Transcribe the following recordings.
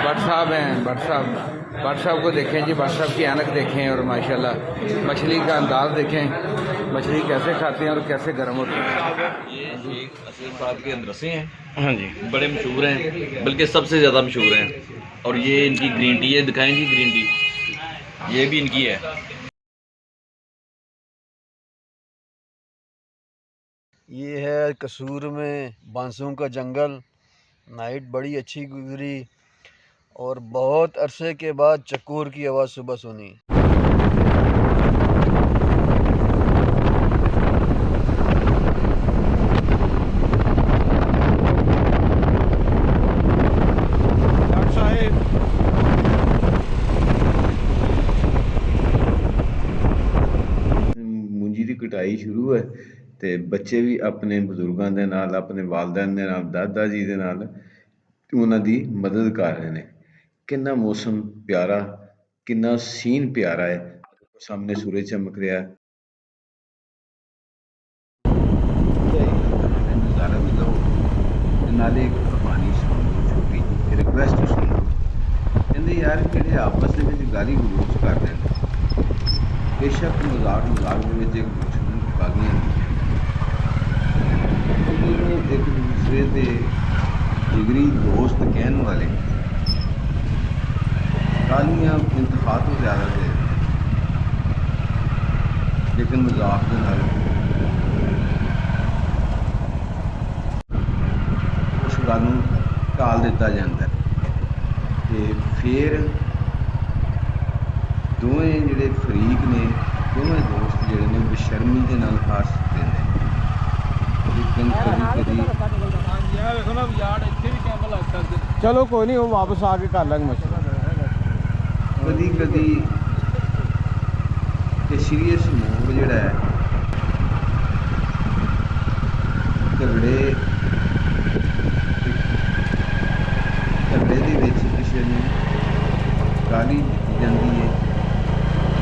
भट्ट साहब हैं, भट्ट साहब को देखें जी, भट्ट साहब की ऐनक देखें और माशाल्लाह मछली का अंदाज देखें, मछली कैसे खाते हैं और कैसे गर्म होती है। ये शेख असीम साहब के मदरसे हैं, हाँ जी, बड़े मशहूर हैं, बल्कि सबसे ज़्यादा मशहूर हैं। और ये इनकी ग्रीन टी है, दिखाएं जी ग्रीन टी, ये भी इनकी है। ये है कसूर में बांसों का जंगल। नाइट बड़ी अच्छी गुजरी और बहुत अरसे के बाद चकोर की आवाज़ सुबह सुनी। ਮੂੰਜੀ ਦੀ ਕਟਾਈ ਸ਼ੁਰੂ ਹੈ ਤੇ ਬੱਚੇ ਵੀ ਆਪਣੇ ਬਜ਼ੁਰਗਾਂ ਦੇ ਨਾਲ, ਆਪਣੇ ਵਾਲਿदैन ਦੇ ਨਾਲ, ਦਾਦਾ ਜੀ ਦੇ ਨਾਲ ਉਹਨਾਂ ਦੀ ਮਦਦ ਕਰ ਰਹੇ ਨੇ। ਕਿੰਨਾ ਮੌਸਮ ਪਿਆਰਾ, ਕਿੰਨਾ ਸੀਨ ਪਿਆਰਾ ਹੈ। ਸਾਹਮਣੇ ਸੂਰਜ ਚਮਕ ਰਿਹਾ ਹੈ। ਨਜ਼ਾਰਾ ਵੀ ਲਓ ਤੇ ਨਾਲੇ ਇੱਕ ਕਹਾਣੀ ਸੁਣੋ, ਛੋਟੀ ਰਿਕੁਐਸਟ ਸੁਣੋ। ਕਹਿੰਦੇ ਯਾਰ ਜਿਹੜੇ ਆਪਸ ਦੇ ਵਿੱਚ ਗਾਲੀ ਗਲੋਚ ਕਰਦੇ ਨੇ, ਬੇਸ਼ੱਕ ਮਜ਼ਾਕ ਦੇ ਵਿੱਚ ਇੱਕ ਦੂਸਰੇ ਨੂੰ ਗਾਲੀਆਂ ਦਿੰਦੇ, ਇੱਕ ਦੂਸਰੇ ਦੇ ਜਿਗਰੀ ਦੋਸਤ ਕਹਿਣ ਵਾਲੇ ਗਾਲੀਆਂ ਇੰਤਹਾ ਤੋਂ ਜ਼ਿਆਦਾ ਦੇ, ਲੇਕਿਨ ਮਜ਼ਾਕ ਦੇ ਨਾਲ ਉਸ ਗੱਲ ਨੂੰ ਟਾਲ ਦਿੱਤਾ ਜਾਂਦਾ ਤੇ ਫਿਰ ਦੋਵੇਂ ਜਿਹੜੇ ਫਰੀਕ ਨੇ, ਦੋਵੇਂ ਦੋਸਤ ਜਿਹੜੇ ਨੇ ਬੇਸ਼ਰਮੀ ਦੇ ਨਾਲ ਹੱਸਦੇ ਨੇ। ਲੇਕਿਨ ਕਦੀ चलो कोई नहीं, वो वापस आके कर लेंगे मछली। ਕਦੀ ਕਦੀ ਤੇ ਸੀਰੀਅਸ ਮੂਡ ਜਿਹੜਾ ਹੈ, ਝਗੜੇ ਦੇ ਵਿੱਚ ਕਿਸੇ ਨੂੰ ਗਾਲੀ ਦਿੱਤੀ ਜਾਂਦੀ ਹੈ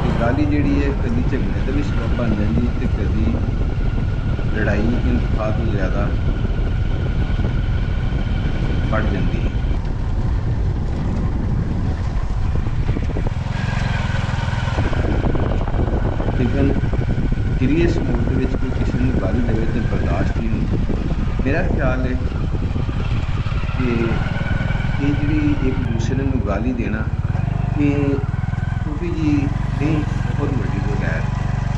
ਤੇ ਗਾਲੀ ਜਿਹੜੀ ਹੈ ਕਦੀ ਝਗੜੇ ਦਾ ਵੀ ਸਬਬ ਬਣ ਜਾਂਦੀ ਹੈ ਤੇ ਕਦੀ ਲੜਾਈ ਇੰਤਹਾ ਤੋਂ ਜ਼ਿਆਦਾ बढ़ ਜਾਂਦੀ ਹੈ। ਲੇਕਿਨ ਸੀਰੀਅਸ ਮੂਡ ਦੇ ਵਿੱਚ ਕੋਈ ਕਿਸੇ ਨੂੰ ਗਾਲੀ ਦੇਵੇ ਤਾਂ ਬਰਦਾਸ਼ਤ ਨਹੀਂ ਹੁੰਦੀ। ਮੇਰਾ ਖਿਆਲ ਹੈ ਕਿ ਇਹ ਜਿਹੜੀ ਇੱਕ ਦੂਸਰੇ ਨੂੰ ਗਾਲੀ ਦੇਣਾ, ਇਹ ਛੋਟੀ ਜੀ ਨਹੀਂ, ਬਹੁਤ ਵੱਡੀ ਗੱਲ ਹੈ।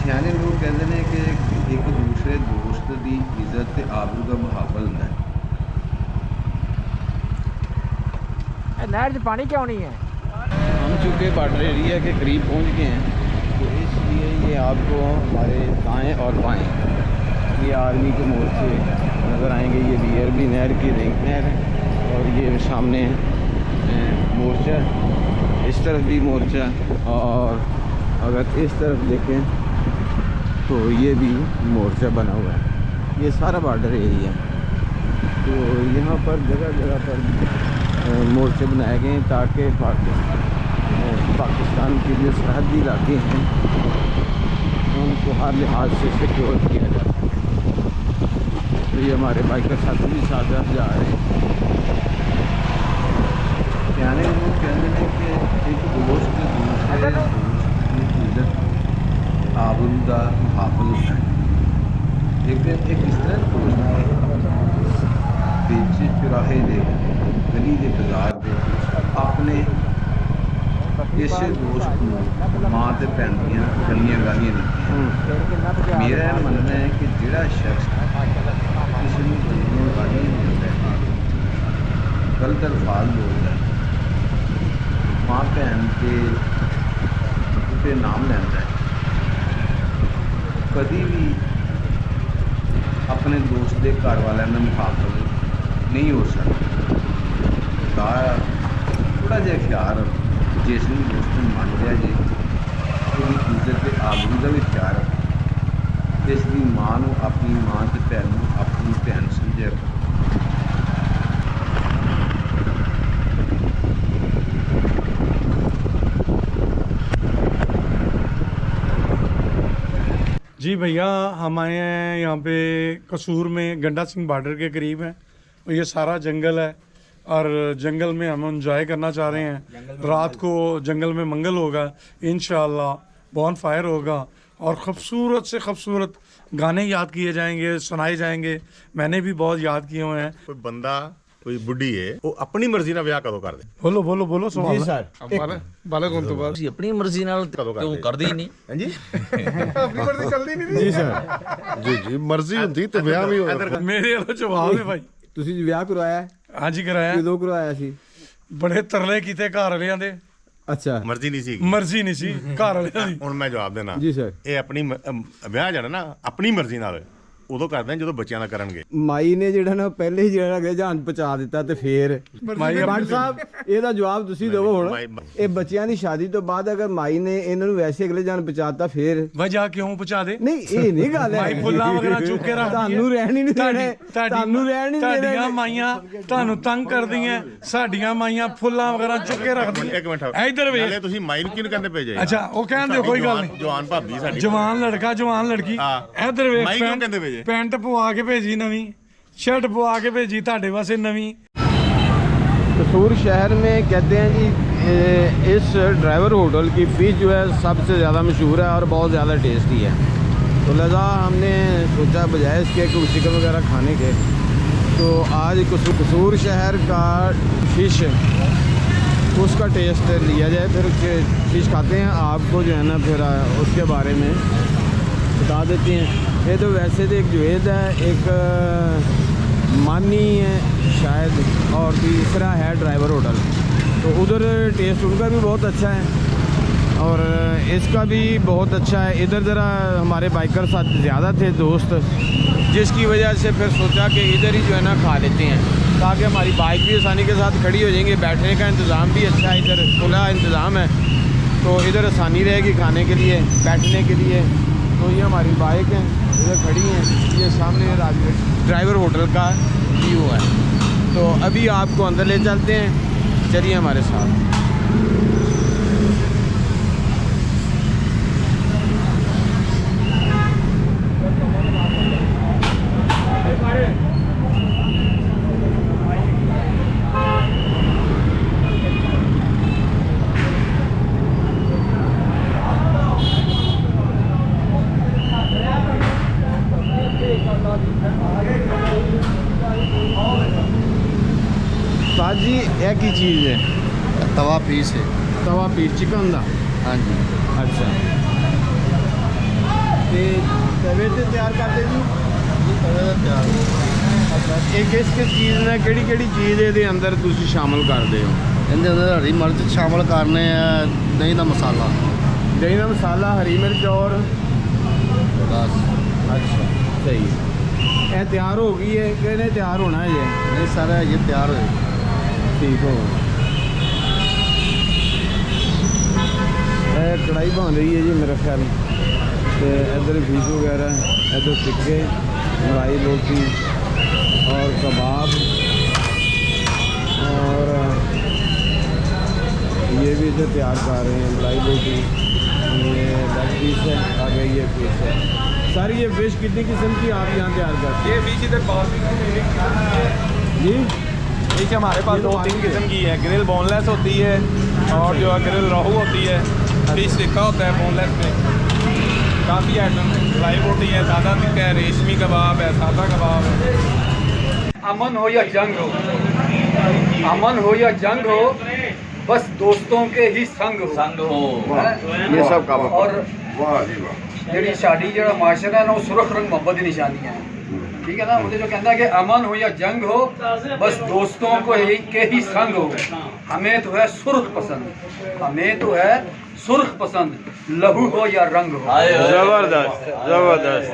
ਸਿਆਣੇ ਲੋਕ ਕਹਿੰਦੇ ਨੇ ਕਿ ਇੱਕ ਦੂਸਰੇ ਦੋਸਤ ਦੀ ਇੱਜ਼ਤ ਤੇ ਆਬਰੂ ਦਾ ਮੁਹਾਫਜ਼ ਹੁੰਦਾ ਹੈ। नहर से पानी क्यों नहीं है? हम चूँकि बॉर्डर एरिया के करीब पहुँच गए हैं, तो इसलिए ये आपको हमारे दाएं और बाएं ये आर्मी के मोर्चे नज़र आएंगे। ये BRB नहर की रिंग नहर है और ये सामने मोर्चा, इस तरफ भी मोर्चा, और अगर इस तरफ देखें तो ये भी मोर्चा बना हुआ है। ये सारा बॉर्डर एरिया, तो यहाँ पर जगह जगह पर मोर्चे बनाए गए हैं ताकि पाकिस्तान के जो सरहदी इलाके हैं उनको हर लिहाज से सिक्योर किया जाए। तो ये हमारे बाइकर साथी भी साथ जा रहे हैं। सियाने लोग कहते हैं कि एक दोस्त दूसरे दोस्त की इज्जत आबरू का मुहाफिज होता है। लेकिन एक इस तरह दोस्त है बीच चौराहे दे, गली के बाजार के अपने इस दोस्त को माँ ते भैन दियां गलियां गालियां दित्तियां। मेरा यह मनना है कि जिहड़ा शख्स किसी को गलियां गालियां दिंदा है, गलत अल्फाज बोलता है, माँ भैन के उसके नाम लैंदा है, कभी भी अपने दोस्त के घर वालों में मुखाफिज नहीं हो सकता। थोड़ा जिहा ख्याल जिस भी दोस्त ਨੂੰ ਮੰਨ ਲਿਆ ਜੇ, ਉਹਦੀ ਇੱਜ਼ਤ ਤੇ ਆਬਰੂ ਦਾ ਵੀ ਖਿਆਲ ਰੱਖੋ। ਜਿਸ ਦੀ ਮਾਂ ਨੂੰ ਆਪਣੀ ਮਾਂ ਤੇ ਭੈਣ ਨੂੰ ਆਪਣੀ ਭੈਣ ਸਮਝਿਆ ਕਰੋ। जी भैया, हम आए हैं यहाँ पे कसूर में, गंडा सिंह बॉर्डर के करीब है। और ये सारा जंगल है, और जंगल में हम एंजॉय करना चाह रहे हैं। रात को जंगल में मंगल होगा इंशाअल्लाह, बॉन फायर होगा और ख़ूबसूरत से ख़ूबसूरत गाने याद किए जाएंगे, सुनाए जाएंगे। मैंने भी बहुत याद किए हुए हैं। कोई बंदा कोई बुढ़ी है वो अपनी मर्जी ਨਾਲ ਵਿਆਹ ਕਦੋਂ ਕਰਦੇ? बोलो बोलो बोलो सवाल। जी सर, बालक होने तो बाद ਤੁਸੀਂ ਆਪਣੀ ਮਰਜ਼ੀ ਨਾਲ ਕਦੋਂ ਕਿਉਂ ਕਰਦੇ ਹੀ ਨਹੀਂ? ਹਾਂਜੀ अपनी मर्जी चलती नहीं जी सर। ਜੀ ਜੀ ਮਰਜ਼ੀ ਹੁੰਦੀ ਤੇ ਵਿਆਹ ਵੀ ਹੋਇਆ। मेरे वाला जवाब है भाई। ਤੁਸੀਂ ਵਿਆਹ ਕਰਵਾਇਆ ਹੈ? हाँ जी कराया। ਕਦੋਂ ਕਰਵਾਇਆ ਸੀ? बड़े तरले कीते घर वालियां दे, ਅੱਛਾ ਮਰਜ਼ੀ ਨਹੀਂ ਸੀ। मर्जी नहीं सी घर वालियां दी। ਹੁਣ ਮੈਂ ਜਵਾਬ ਦੇਣਾ। ਜੀ ਸਰ। ਇਹ ਆਪਣੀ ਵਿਆਹ ਜਾਣਾ ਨਾ ਆਪਣੀ ਮਰਜ਼ੀ ਨਾਲ ਉਦੋਂ ਕਰਦੇ ਜਦੋਂ ਬੱਚਿਆਂ ਦਾ ਕਰਨਗੇ। ਮਾਈ ਨੇ ਜਿਹੜਾ ਨਾ ਪਹਿਲੇ ਹੀ ਜਿਹੜਾ ਹੈਗਾ ਜਹਾਨ ਪਹੁੰਚਾ ਦਿੱਤਾ ਤੇ ਫੇਰ ਭੱਟ ਸਾਹਿਬ ਇਹਦਾ ਜਵਾਬ ਤੁਸੀਂ ਦਿਓ ਹੁਣ। ਇਹ ਬੱਚਿਆਂ ਦੀ ਸ਼ਾਦੀ ਤੋਂ ਬਾਅਦ ਅਗਰ ਮਾਈ ਨੇ ਇਹਨਾਂ ਨੂੰ ਵੈਸੇ ਅਗਲੇ ਜਹਾਨ ਪਹੁੰਚਾਤਾ ਫੇਰ वजह क्यों पहुंचा दे? ਨਹੀਂ ਇਹ ਨਹੀਂ ਗੱਲ ਹੈ। ਮਾਈ ਫੁੱਲਾਂ ਵਗੈਰਾ ਚੁੱਕ ਕੇ ਰੱਖਦੀ ਹੈ। ਤੁਹਾਨੂੰ ਰਹਿਣ ਹੀ ਨਹੀਂ ਦੇਣਾ, ਤੁਹਾਨੂੰ ਰਹਿਣ ਹੀ ਨਹੀਂ ਤੁਹਾਡੀਆਂ ਦੇਣਾ। ਮਾਈਆਂ ਤੁਹਾਨੂੰ ਤੰਗ ਕਰਦੀਆਂ, ਸਾਡੀਆਂ ਮਾਈਆਂ ਫੁੱਲਾਂ ਵਗੈਰਾ ਚੁੱਕ ਕੇ ਰੱਖਦੀਆਂ। ਇੱਕ ਮਿੰਟ ਇੱਧਰ ਵੇਖ। ਨਾਲੇ ਤੁਸੀਂ ਮਾਈ ਨੂੰ ਕਿਉਂ ਕਹਿੰਦੇ ਭੇਜੇ? ਅੱਛਾ ਉਹ ਕਹਿੰਦੇ ਕੋਈ ਗੱਲ ਨਹੀਂ। ਜਵਾਨ ਭਾਬੀ ਸਾਡੀ ਜਵਾਨ ਲੜਕਾ ਜਵਾਨ ਲੜਕੀ ਹਾਂ। ਇੱਧਰ ਵੇਖ। ਮਾਈ ਕਿਉਂ ਕਹਿੰਦੇ ਭੇਜੇ? ਪੈਂਟ ਪਵਾ ਕੇ ਭੇਜੀ ਨਵੀਂ, शर्ट पवा के भेजी ਤੁਹਾਡੇ वास्ते नवी। कसूर शहर में कहते हैं जी इस ड्राइवर होटल की फ़िश जो है सबसे ज़्यादा मशहूर है और बहुत ज़्यादा टेस्टी है, तो लिहाजा हमने सोचा बजाय इसके कुछ चिकन वगैरह खाने के तो आज कसूर शहर का फ़िश उसका टेस्ट लिया जाए, फिर फ़िश खाते हैं। आपको जो है ना फिर उसके बारे में बता देते हैं। ये तो वैसे तो एक जुवेद है, एक मानी है शायद, और तीसरा है ड्राइवर होटल। तो उधर टेस्ट उनका भी बहुत अच्छा है और इसका भी बहुत अच्छा है। इधर ज़रा हमारे बाइकर साथ ज़्यादा थे दोस्त, जिसकी वजह से फिर सोचा कि इधर ही जो है ना खा लेते हैं, ताकि हमारी बाइक भी आसानी के साथ खड़ी हो जाएंगे। बैठने का इंतज़ाम भी अच्छा है, इधर खुला इंतज़ाम है तो इधर आसानी रहेगी खाने के लिए, बैठने के लिए। तो ये हमारी बाइक है इधर खड़ी हैं, ये सामने ड्राइवर होटल का व्यू है। तो अभी आपको अंदर ले चलते हैं, चलिए हमारे साथ। साजी एक ही चीज़ है, तवा पीस है। तवा पीस चिकन का। हाँ जी। अच्छा ते तवे ते तैयार करते जी? तैयार। अच्छा ये किस चीज़ ने किहड़ी चीज़ ਇਹਦੇ ਅੰਦਰ ਤੁਸੀਂ ਸ਼ਾਮਲ ਕਰਦੇ ਹੋ? ਇਹਦੇ ਅੰਦਰ ਹਰੀ ਮਿਰਚ ਸ਼ਾਮਲ ਕਰਨੇ ਆ, ਦਹੀਂ ਦਾ ਮਸਾਲਾ, दही का मसाला, हरी मिर्च और बस। अच्छा सही है। ये तैयार हो गई है कि नहीं तैयार होना है? ये नहीं सारा ये तैयार हो ठीक हो। कढ़ाई बन रही है जी मेरा ख्याल, तो इधर फिश वगैरह, इधर टिक्के, मलाई रोटी और कबाब, और ये भी इधर तैयार कर रहे हैं मलाई रोटी। ये लेग पीस है, आगे ये फिश है। सारी ये फिश कितनी किस्म की आप यहाँ तैयार करते हैं? ये फिश इधर जी फिश हमारे पास 2-3 किस्म की है। ग्रिल बोनलेस होती है और जो है ग्रिल रोहू होती है। फिश टिक्का होता है बोनलेस में। काफ़ी आइटम है। फ्राई रोटी है, सादा टिक्का है, रेशमी कबाब है, सादा कबाब है। अमन हो या जंग हो, अमन हो या जंग हो, बस दोस्तों के ही संग हो। संग हो। ये सब का और ਜਿਹੜੀ ਸਾਡੀ ਜਿਹੜਾ ਮਾਸ਼ਰਾ ਹੈ ਨਾ ਉਹ ਸੁਰਖ ਰੰਗ ਮੁਹੱਬਤ ਦੀ ਨਿਸ਼ਾਨੀ ਹੈ, ਠੀਕ ਹੈ ਨਾ। ਉਹਦੇ ਜੋ ਕਹਿੰਦਾ ਕਿ अमन हो या जंग हो, बस दोस्तों को ही के ही संग हो। हमें तो है सुर्ख पसंद, हमें तो है सुर्ख पसंद, लहू हो या रंग हो। जबरदस्त जबरदस्त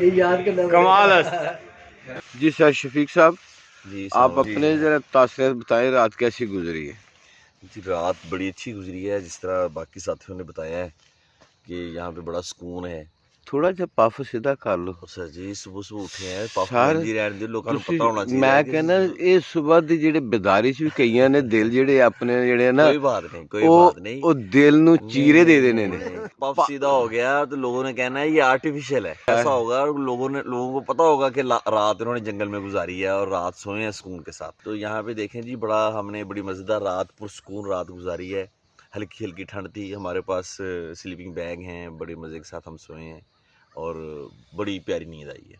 जबरदस्त कमाल है जी। सर शफीक साहब जी आप अपने जरा तासुरात बताएं, रात कैसी गुजरी है? जी रात बड़ी अच्छी गुजरी है, जिस तरह बाकी साथियों ने बताया है कि यहाँ पे बड़ा सुकून है। ਥੋੜਾ ਜਿਹਾ ਪਫ ਸਿੱਧਾ ਕਰ ਲਓ ਸਰ ਜੀ ਸੁਬਹ ਸੁਬਹ ਉੱਠੇ ਆ ਪਫ ਸਰ, ਬੰਦੀ ਰਹਿਣ ਦੇ ਲੋਕਾਂ ਨੂੰ ਤੁਸੀਂ- ਪਤਾ ਹੋਣਾ ਚਾਹੀਦਾ ਮੈਂ ਕਿ ਕਹਿੰਦਾ ਇਹ ਸਵੇਰ ਦੀ ਜਿਹੜੇ ਬਿਦਾਰੀ ਚ ਵੀ ਕਈਆਂ ਨੇ ਦਿਲ ਜਿਹੜੇ ਆਪਣੇ ਜਿਹੜੇ ਆ ਨਾ कोई बात नहीं कोई ਉਹ बात नहीं ਉਹ ਦਿਲ ਨੂੰ ਚੀਰੇ ਦੇ ਦੇਣੇ ਨੇ पफ सीधा हो गया तो लोगों ने कहना है ये आर्टिफिशियल है ऐसा होगा और लोगों को पता होगा कि रात इन्होंने जंगल में गुजारी है और रात सोए हैं सुकून के साथ। तो यहाँ पे देखें जी हमने बड़ी मज़ेदार रात पुरसुकून रात गुजारी है। हल्की हल्की ठंड थी, हमारे पास स्लीपिंग बैग हैं, बड़े मज़े के साथ हम सोए हैं और बड़ी प्यारी नींद आई है।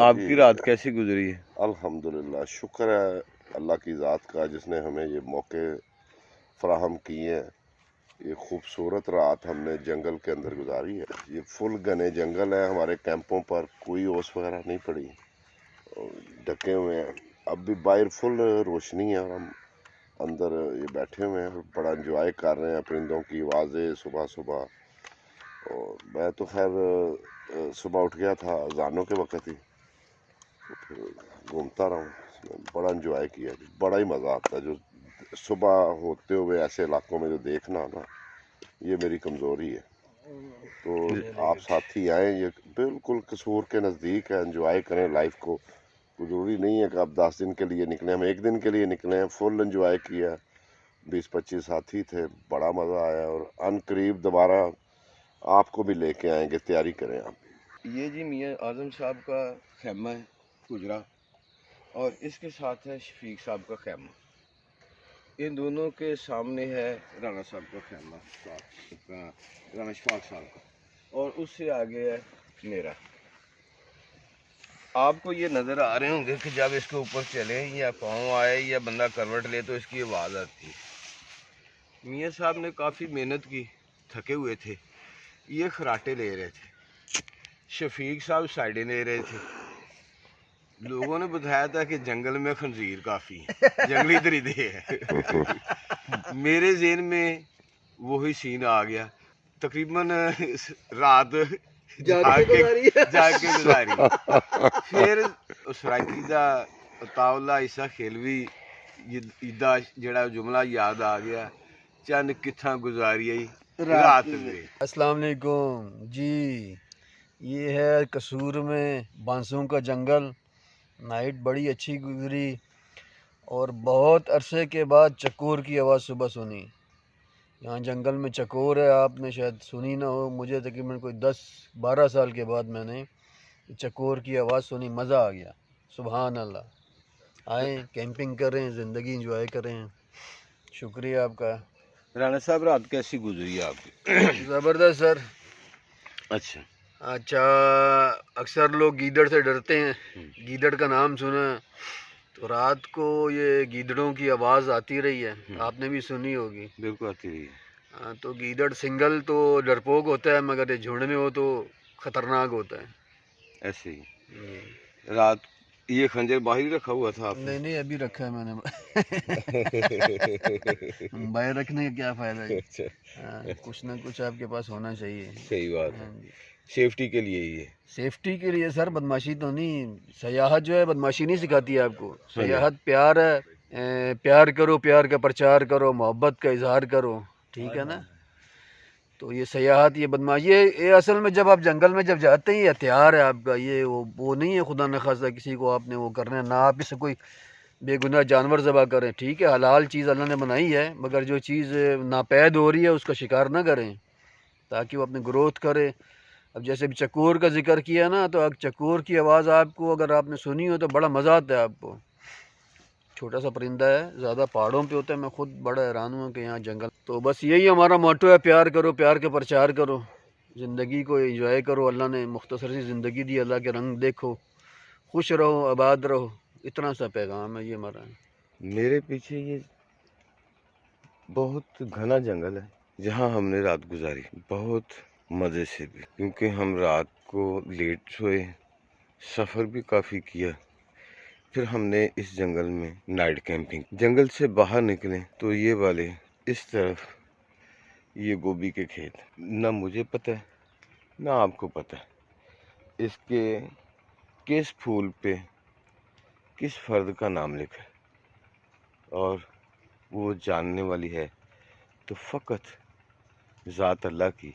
आपकी रात कैसी गुजरी है؟ अल्हम्दुलिल्लाह, शुक्र है अल्लाह की ज़ात का जिसने हमें ये मौके फ़राहम किए हैं। ये खूबसूरत रात हमने जंगल के अंदर गुजारी है। ये फुल घने जंगल है, हमारे कैंपों पर कोई ओस वगैरह नहीं पड़ी, ढके हुए हैं। अब भी बाहर फुल रोशनी है और हम अंदर ये बैठे हुए हैं और बड़ा इंजॉय कर रहे हैं परिंदों की आवाज़ें सुबह सुबह। और मैं तो खैर सुबह उठ गया था अज़ानों के वक़्त ही, तो फिर घूमता रहा हूँ, बड़ा इंजॉय किया, बड़ा ही मज़ा आता है। जो सुबह होते हुए ऐसे इलाकों में जो देखना ना, ये मेरी कमज़ोरी है। तो आप साथी आएँ, ये बिल्कुल कसूर के नज़दीक है, इंजॉय करें लाइफ को। ज़रूरी नहीं है कि आप 10 दिन के लिए निकले, हम एक दिन के लिए निकले हैं, फुल इंजॉय किया। 20-25 साथी थे, बड़ा मज़ा आया और अनकरीब दोबारा आपको भी लेके आएंगे, तैयारी करें आप। ये जी मियाँ आज़म साहब का खैमा है गुजरा, और इसके साथ है शफीक साहब का खैमा। इन दोनों के सामने है राना साहब का खैमा, राना शफाक साहब का, और उससे आगे है मेरा। आपको ये नज़र आ रहे होंगे कि जब इसके ऊपर चले या पाँव आए या बंदा करवट ले तो इसकी आवाज़ आती है। मियाँ साहब ने काफ़ी मेहनत की, थके हुए थे, ये खराटे ले रहे थे, शफीक साहब साइडें ले रहे थे। लोगों ने बताया था कि जंगल में खंजीर काफ़ी है, जंगली दरिंदे हैं। मेरे ज़हन में वही सीन आ गया। तकरीबन रात जाग के गुजारी। फिर सराइकी दा तावला इसा खेल भी इदा जड़ा जुमला याद आ गया, चंद कित्थां गुजारी आई रात में। अस्सलाम वालेकुम जी, ये है कसूर में बांसों का जंगल। नाइट बड़ी अच्छी गुजरी और बहुत अरसे के बाद चकोर की आवाज़ सुबह सुनी। यहाँ जंगल में चकोर है, आपने शायद सुनी ना हो, मुझे तकरीबन कोई 10-12 साल के बाद मैंने चकोर की आवाज़ सुनी, मज़ा आ गया। सुभान अल्लाह। आएँ, कैंपिंग करें, ज़िंदगी इंजॉय करें। शुक्रिया आपका। राना साहब रात कैसी गुजरी है आपकी? ज़बरदस्त सर। अच्छा अच्छा, अक्सर लोग गीदड़ से डरते हैं, गीदड़ का नाम सुना, तो रात को ये गीदड़ों की आवाज़ आती रही है, आपने भी सुनी होगी। बिल्कुल आती रही है। हाँ, तो गीदड़ सिंगल तो डरपोक होता है, मगर ये झुंड में हो तो ख़तरनाक होता है। ऐसे ही रात ये खंजर बाहर ही रखा हुआ था आपने? नहीं अभी रखा है मैंने। बाहर रखने का क्या फ़ायदा है? हाँ, कुछ ना कुछ आपके पास होना चाहिए। सही बात है, सेफ्टी के लिए ही है। सेफ्टी के लिए सर, बदमाशी तो नहीं। सयाहत जो है बदमाशी नहीं सिखाती है आपको। सयाहत प्यार है, प्यार करो, प्यार का प्रचार करो, मोहब्बत का इजहार करो, ठीक है ना। तो ये सयाहत, ये बदमाशी, ये असल में जब आप जंगल में जब जाते हैं, ये हथियार है आपका। ये वो नहीं है खुदा न खासा किसी को आपने वो करना है, ना आप इससे कोई बेगुनाह जानवर ज़बह करें, ठीक है। हलाल चीज़ अल्लाह ने बनाई है, मगर जो चीज़ नापैद हो रही है उसका शिकार ना करें, ताकि वो अपनी ग्रोथ करे। अब जैसे भी चकोर का जिक्र किया ना, तो अब चकोर की आवाज़ आपको अगर आपने सुनी हो तो बड़ा मज़ा आता है आपको। छोटा सा परिंदा है, ज़्यादा पहाड़ों पे होता है, मैं खुद बड़ा हैरान हूँ कि यहाँ जंगल। तो बस यही हमारा मोटो है, प्यार करो, प्यार का प्रचार करो, ज़िंदगी को एंजॉय करो। अल्लाह ने मुख्तसर सी ज़िंदगी दी, अल्लाह के रंग देखो, खुश रहो, आबाद रहो, इतना सा पैगाम है ये हमारा। मेरे पीछे ये बहुत घना जंगल है जहाँ हमने रात गुजारी, बहुत मज़े से भी, क्योंकि हम रात को लेट सोए, सफ़र भी काफ़ी किया। फिर हमने इस जंगल में नाइट कैंपिंग। जंगल से बाहर निकले तो ये वाले इस तरफ ये गोभी के खेत, ना मुझे पता है ना आपको पता है इसके किस फूल पे किस फर्द का नाम लिखा है, और वो जानने वाली है तो फ़कत ज़ात अल्लाह की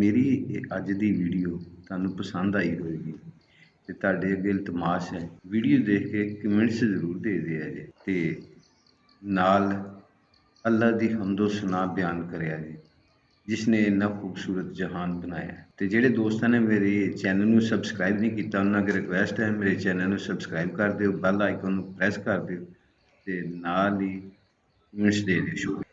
ਮੇਰੀ ਇਹ ਅੱਜ ਦੀ ਵੀਡੀਓ ਤੁਹਾਨੂੰ ਪਸੰਦ ਆਈ ਹੋਵੇਗੀ ਤੇ ਤੁਹਾਡੇ ਅੱਗੇ ਇਲਤਮਾਸ ਹੈ ਵੀਡੀਓ ਦੇਖ ਕੇ ਕਮੈਂਟਸ ਜ਼ਰੂਰ ਦੇ ਦਿਆ ਜੇ ਤੇ ਨਾਲ ਅੱਲਾ ਦੀ ਹਮਦੋ ਸਨਾ ਬਿਆਨ ਕਰਿਆ ਜੇ ਜਿਸ ਨੇ ਇੰਨਾ ਖੂਬਸੂਰਤ ਜਹਾਨ ਬਣਾਇਆ ਹੈ। ਤੇ ਜਿਹੜੇ ਦੋਸਤਾਂ ਨੇ ਮੇਰੇ ਚੈਨਲ ਨੂੰ ਸਬਸਕ੍ਰਾਈਬ ਨਹੀਂ ਕੀਤਾ ਉਹਨਾਂ ਅੱਗੇ ਰਿਕੁਐਸਟ ਹੈ ਮੇਰੇ ਚੈਨਲ ਨੂੰ ਸਬਸਕ੍ਰਾਈਬ ਕਰ ਦਿਓ, ਬੈਲ ਆਈਕਨ ਨੂੰ ਪ੍ਰੈਸ ਕਰ ਦਿਓ ਤੇ ਨਾਲ ਹੀ ਕਮੈਂਟਸ ਦੇ ਦਿਓ। ਸ਼ੁਕਰੀਆ।